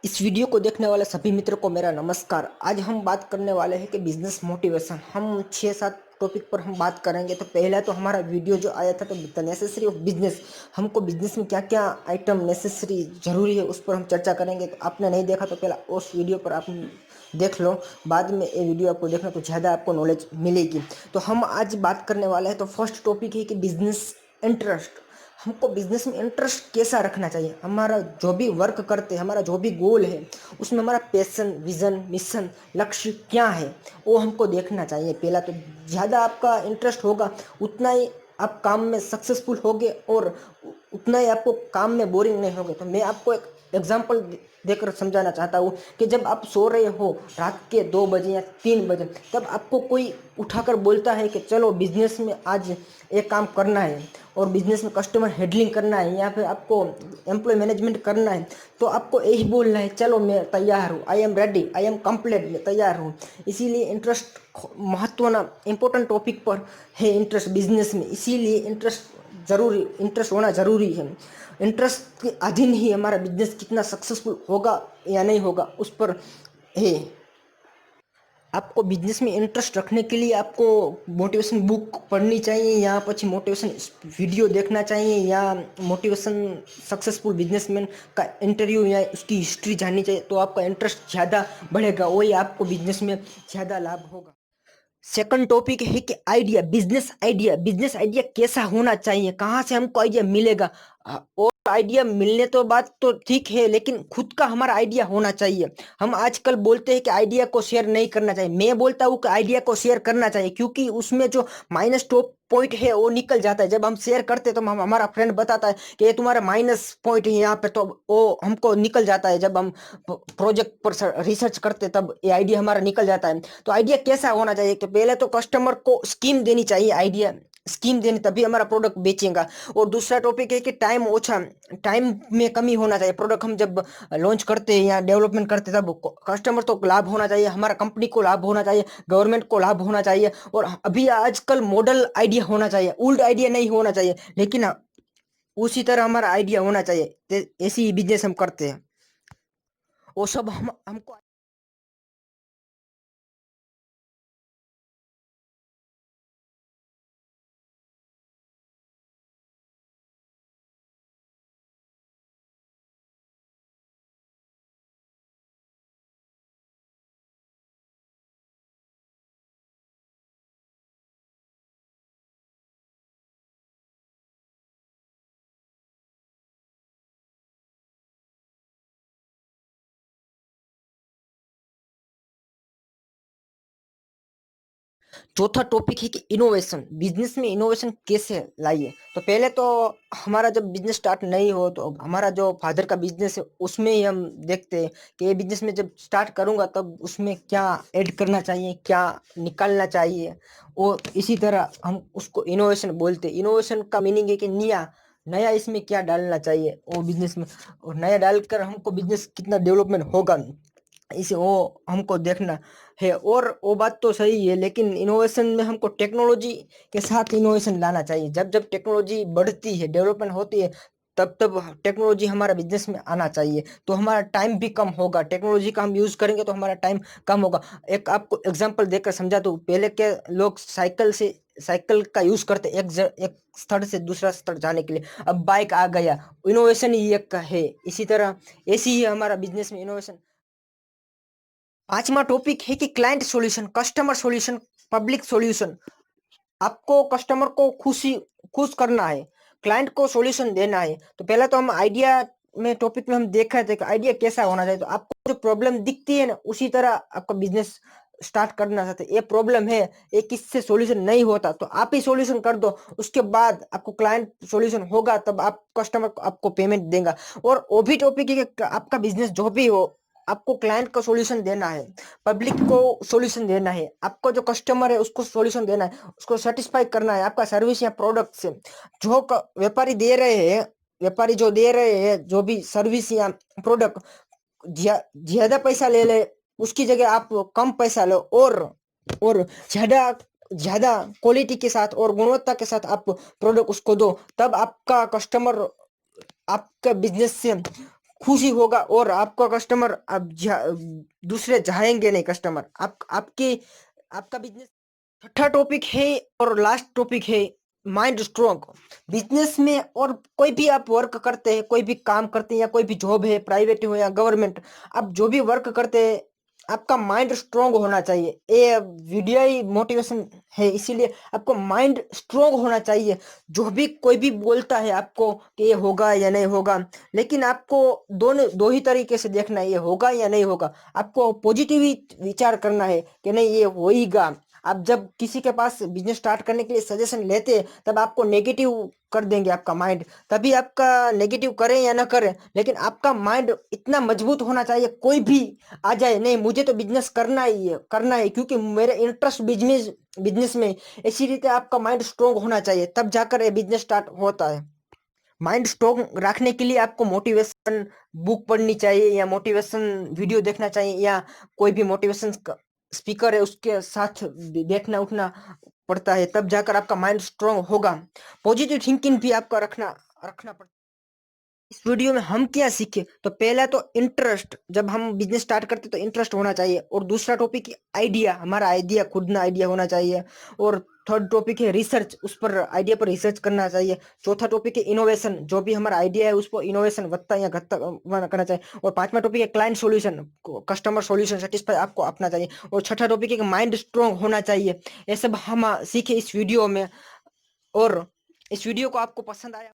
इस वीडियो को देखने वाले सभी मित्रों को मेरा नमस्कार। आज हम बात करने वाले हैं कि बिजनेस मोटिवेशन। हम 6-7 टॉपिक पर हम बात करेंगे। तो पहला तो हमारा वीडियो जो आया था तो द नेसेसरी ऑफ बिजनेस, हमको बिजनेस में क्या क्या आइटम नेसेसरी ज़रूरी है उस पर हम चर्चा करेंगे। तो आपने नहीं देखा तो पहला उस वीडियो पर आप देख लो, बाद में ये वीडियो आपको देखना तो ज़्यादा आपको नॉलेज मिलेगी। तो हम आज बात करने वाले हैं। तो फर्स्ट टॉपिक है कि बिजनेस इंटरेस्ट। हमको बिजनेस में इंटरेस्ट कैसा रखना चाहिए। हमारा जो भी वर्क करते हैं, हमारा जो भी गोल है, उसमें हमारा पैशन, विजन, मिशन, लक्ष्य क्या है वो हमको देखना चाहिए। पहला तो ज़्यादा आपका इंटरेस्ट होगा उतना ही आप काम में सक्सेसफुल होगे और उतना ही आपको काम में बोरिंग नहीं होगे। तो मैं आपको एक एग्जाम्पल देकर समझाना चाहता हूँ कि जब आप सो रहे हो रात के 2 बजे या 3 बजे, तब आपको कोई उठाकर बोलता है कि चलो बिजनेस में आज एक काम करना है और बिजनेस में कस्टमर हैंडलिंग करना है या फिर आपको एम्प्लॉय मैनेजमेंट करना है, तो आपको यही बोलना है चलो मैं तैयार हूँ, I am ready, I am complete, मैं तैयार हूँ। इसीलिए इंटरेस्ट महत्वपूर्ण इंपॉर्टेंट टॉपिक पर है इंटरेस्ट बिजनेस में। इसीलिए इंटरेस्ट होना ज़रूरी है। इंटरेस्ट के अधीन ही हमारा बिजनेस कितना सक्सेसफुल होगा या नहीं होगा उस पर है। आपको बिजनेस में इंटरेस्ट रखने के लिए आपको मोटिवेशन बुक पढ़नी चाहिए या પછી मोटिवेशन वीडियो देखना चाहिए या मोटिवेशन सक्सेसफुल बिजनेसमैन का इंटरव्यू या उसकी हिस्ट्री जाननी चाहिए। तो आपका इंटरेस्ट ज़्यादा बढ़ेगा, वही आपको बिजनेस में ज़्यादा लाभ होगा। सेकंड टॉपिक है कि आइडिया, बिजनेस आइडिया कैसा होना चाहिए, कहाँ से हमको आइडिया मिलेगा। और आइडिया मिलने तो बात तो ठीक है, लेकिन खुद का हमारा आइडिया होना चाहिए। हम आजकल बोलते हैं कि आइडिया को शेयर नहीं करना चाहिए। मैं बोलता हूँ कि आइडिया को शेयर करना चाहिए, क्योंकि उसमें जो माइनस टॉप पॉइंट है वो निकल जाता है। जब हम शेयर करते हैं तो हमारा फ्रेंड बताता है कि ये तुम्हारा माइनस पॉइंट है यहाँ पे, तो वो हमको निकल जाता है। जब हम प्रोजेक्ट पर रिसर्च करते तब ये आइडिया हमारा निकल जाता है। तो आइडिया कैसा होना चाहिए कि पहले तो कस्टमर को स्कीम देनी चाहिए, आइडिया स्कीम देनी, तभी हमारा प्रोडक्ट बेचेगा। और दूसरा टॉपिक है कि टाइम में कमी होना चाहिए। प्रोडक्ट हम जब लॉन्च करते हैं या डेवलपमेंट करते हैं तब कस्टमर तो लाभ होना चाहिए, हमारा कंपनी को लाभ होना चाहिए, गवर्नमेंट को लाभ होना चाहिए। और अभी आजकल मॉडल आइडिया होना चाहिए, ओल्ड आइडिया नहीं होना चाहिए, लेकिन उसी तरह हमारा आइडिया होना चाहिए। ऐसी ही बिजनेस हम करते हैं, वो सब हमको। चौथा टॉपिक है कि इनोवेशन, बिजनेस में इनोवेशन कैसे लाइए। तो पहले तो हमारा जब बिजनेस स्टार्ट नहीं हो तो हमारा जो फादर का बिजनेस है उसमें ही हम देखते हैं कि ये बिजनेस में जब स्टार्ट करूंगा तब उसमें क्या ऐड करना चाहिए, क्या निकालना चाहिए। और इसी तरह हम उसको इनोवेशन बोलते हैं। इनोवेशन का मीनिंग है कि नया नया इसमें क्या डालना चाहिए वो बिजनेस में, और नया डालकर हमको बिजनेस कितना डेवलपमेंट होगा इसे वो हमको देखना है। और वो बात तो सही है, लेकिन इनोवेशन में हमको टेक्नोलॉजी के साथ इनोवेशन लाना चाहिए। जब जब टेक्नोलॉजी बढ़ती है, डेवलपमेंट होती है, तब तब टेक्नोलॉजी हमारा बिजनेस में आना चाहिए। तो हमारा टाइम भी कम होगा, टेक्नोलॉजी का हम यूज़ करेंगे तो हमारा टाइम कम होगा। एक आपको एग्जांपल देकर समझा दूँ, पहले के लोग साइकिल का यूज़ करते एक स्थल से दूसरा स्थल जाने के लिए, अब बाइक आ गया। इनोवेशन ही एक है। इसी तरह ऐसी ही हमारा बिजनेस में इनोवेशन। पांचवा टॉपिक है कि client solution, customer solution, public solution. आपको कस्टमर को खुश करना है, क्लाइंट को सॉल्यूशन देना है। तो पहले तो हम आइडिया में टॉपिक में हम देख रहे थे कि आइडिया कैसा होना चाहिए। तो आपको जो प्रॉब्लम दिखती है ना, उसी तरह आपका बिजनेस स्टार्ट करना चाहते हैं। ये प्रॉब्लम है, ये किससे सॉल्यूशन नहीं होता, तो आप ही सॉल्यूशन कर दो। उसके बाद आपको क्लाइंट सॉल्यूशन होगा तब आप कस्टमर आपको पेमेंट देगा। और वो भी टॉपिक है कि आपका बिजनेस जो भी हो, आपको क्लाइंट को सॉल्यूशन देना है, पब्लिक को सॉल्यूशन देना है, आपको जो कस्टमर है उसको सॉल्यूशन देना है, उसको सेटिस्फाई करना है आपका सर्विस या प्रोडक्ट से। जो व्यापारी दे रहे हैं, व्यापारी जो दे रहे हैं जो भी सर्विस या प्रोडक्ट, ज्यादा पैसा ले ले उसकी जगह आप कम पैसा लो, और ज्यादा ज्यादा क्वालिटी के साथ और गुणवत्ता के साथ आप प्रोडक्ट उसको दो, तब आपका कस्टमर आपका बिजनेस से खुशी होगा और आपका कस्टमर अब दूसरे जाएंगे नहीं कस्टमर आप आपके आपका बिजनेस। छठा टॉपिक है और लास्ट टॉपिक है माइंड स्ट्रोंग। बिजनेस में और कोई भी आप वर्क करते हैं, कोई भी काम करते हैं या कोई भी जॉब है, प्राइवेट हो या गवर्नमेंट, आप जो भी वर्क करते हैं आपका माइंड स्ट्रोंग होना चाहिए। ये वीडियो ही मोटिवेशन है, इसीलिए आपको माइंड स्ट्रोंग होना चाहिए। जो भी कोई भी बोलता है आपको कि ये होगा या नहीं होगा, लेकिन आपको दोनों दो ही तरीके से देखना है, ये होगा या नहीं होगा। आपको पॉजिटिव विचार करना है कि नहीं ये होगा। आप जब किसी के पास बिजनेस स्टार्ट करने के लिए सजेशन लेते हैं तब आपको नेगेटिव कर देंगे आपका माइंड, तभी आपका नेगेटिव करें या ना करें, लेकिन आपका माइंड इतना मजबूत होना चाहिए कोई भी आ जाए नहीं मुझे तो बिजनेस करना है क्योंकि मेरे इंटरेस्ट बिजनेस बिजनेस में। इसी रीते आपका माइंड स्ट्रोंग होना चाहिए तब जाकर ये बिजनेस स्टार्ट होता है। माइंड स्ट्रोंग रखने के लिए आपको मोटिवेशन बुक पढ़नी चाहिए या मोटिवेशन वीडियो देखना चाहिए या कोई भी मोटिवेशन स्पीकर है उसके साथ देखना उठना पड़ता है, तब जाकर आपका माइंड स्ट्रोंग होगा। पॉजिटिव थिंकिंग भी आपका रखना रखना पड़ता है। इस वीडियो में हम क्या सीखे तो पहला तो इंटरेस्ट, जब हम बिजनेस स्टार्ट करते तो इंटरेस्ट होना चाहिए। और दूसरा टॉपिक आइडिया, हमारा आइडिया खुद ना आइडिया होना चाहिए। और थर्ड टॉपिक है रिसर्च, उस पर आइडिया पर रिसर्च करना चाहिए। चौथा टॉपिक है इनोवेशन, जो भी हमारा आइडिया है उस पर इनोवेशन वत्ता या घत्ता करना चाहिए। और पांचवा टॉपिक है client solution, customer solution satisfy आपको अपना चाहिए। और छठा टॉपिक है माइंड स्ट्रोंग होना चाहिए। ये सब हम सीखे इस वीडियो में। और इस वीडियो को आपको पसंद आया